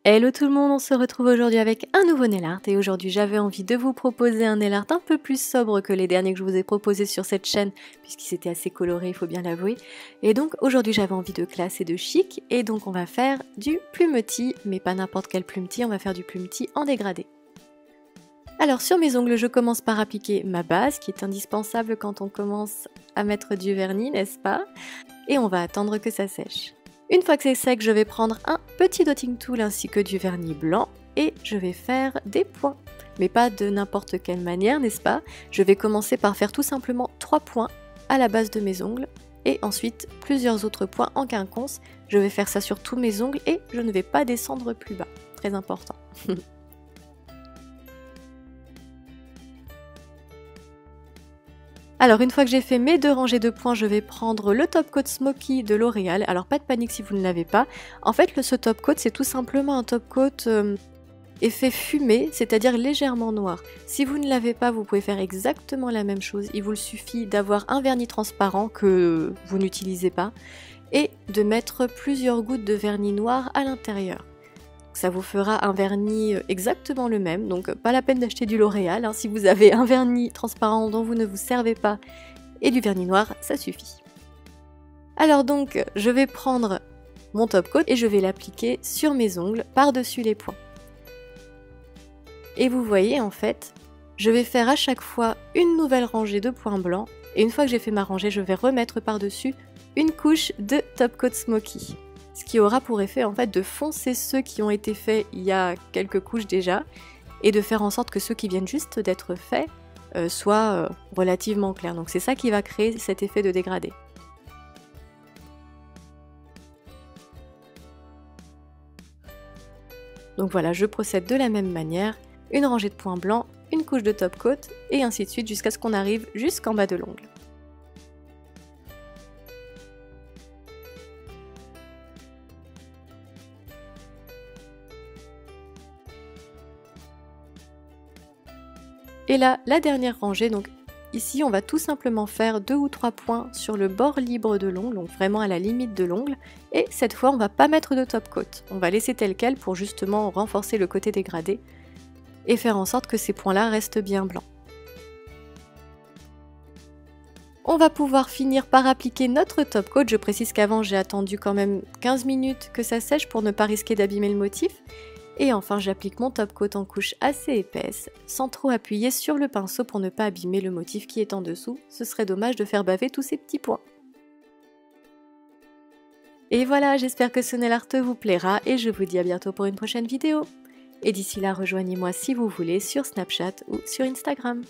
Hello tout le monde, on se retrouve aujourd'hui avec un nouveau nail art et aujourd'hui j'avais envie de vous proposer un nail art un peu plus sobre que les derniers que je vous ai proposés sur cette chaîne puisqu'ils étaient assez colorés, il faut bien l'avouer. Et donc aujourd'hui j'avais envie de classe et de chic et donc on va faire du plumetis, mais pas n'importe quel plumetis, on va faire du plumetis en dégradé. Alors sur mes ongles je commence par appliquer ma base qui est indispensable quand on commence à mettre du vernis, n'est-ce pas? Et on va attendre que ça sèche. Une fois que c'est sec, je vais prendre un petit dotting tool ainsi que du vernis blanc et je vais faire des points. Mais pas de n'importe quelle manière, n'est-ce pas? Je vais commencer par faire tout simplement 3 points à la base de mes ongles et ensuite plusieurs autres points en quinconce. Je vais faire ça sur tous mes ongles et je ne vais pas descendre plus bas. Très important. Alors une fois que j'ai fait mes 2 rangées de points, je vais prendre le top coat Smoky de L'Oréal. Alors pas de panique si vous ne l'avez pas. En fait ce top coat c'est tout simplement un top coat effet fumé, c'est-à-dire légèrement noir. Si vous ne l'avez pas, vous pouvez faire exactement la même chose. Il vous suffit d'avoir un vernis transparent que vous n'utilisez pas et de mettre plusieurs gouttes de vernis noir à l'intérieur. Ça vous fera un vernis exactement le même, donc pas la peine d'acheter du L'Oréal, hein. Si vous avez un vernis transparent dont vous ne vous servez pas et du vernis noir, ça suffit. Alors donc, je vais prendre mon top coat et je vais l'appliquer sur mes ongles par-dessus les points. Et vous voyez en fait, je vais faire à chaque fois une nouvelle rangée de points blancs et une fois que j'ai fait ma rangée, je vais remettre par-dessus une couche de top coat Smoky. Ce qui aura pour effet en fait de foncer ceux qui ont été faits il y a quelques couches déjà et de faire en sorte que ceux qui viennent juste d'être faits soient relativement clairs. Donc c'est ça qui va créer cet effet de dégradé. Donc voilà, je procède de la même manière, une rangée de points blancs, une couche de top coat et ainsi de suite jusqu'à ce qu'on arrive jusqu'en bas de l'ongle. Et là, la dernière rangée, donc ici on va tout simplement faire 2 ou 3 points sur le bord libre de l'ongle, donc vraiment à la limite de l'ongle, et cette fois on va pas mettre de top coat, on va laisser tel quel pour justement renforcer le côté dégradé et faire en sorte que ces points-là restent bien blancs. On va pouvoir finir par appliquer notre top coat, je précise qu'avant j'ai attendu quand même 15 minutes que ça sèche pour ne pas risquer d'abîmer le motif. Et enfin j'applique mon top coat en couche assez épaisse, sans trop appuyer sur le pinceau pour ne pas abîmer le motif qui est en dessous, ce serait dommage de faire baver tous ces petits points. Et voilà, j'espère que ce nail art vous plaira et je vous dis à bientôt pour une prochaine vidéo. Et d'ici là, rejoignez-moi si vous voulez sur Snapchat ou sur Instagram.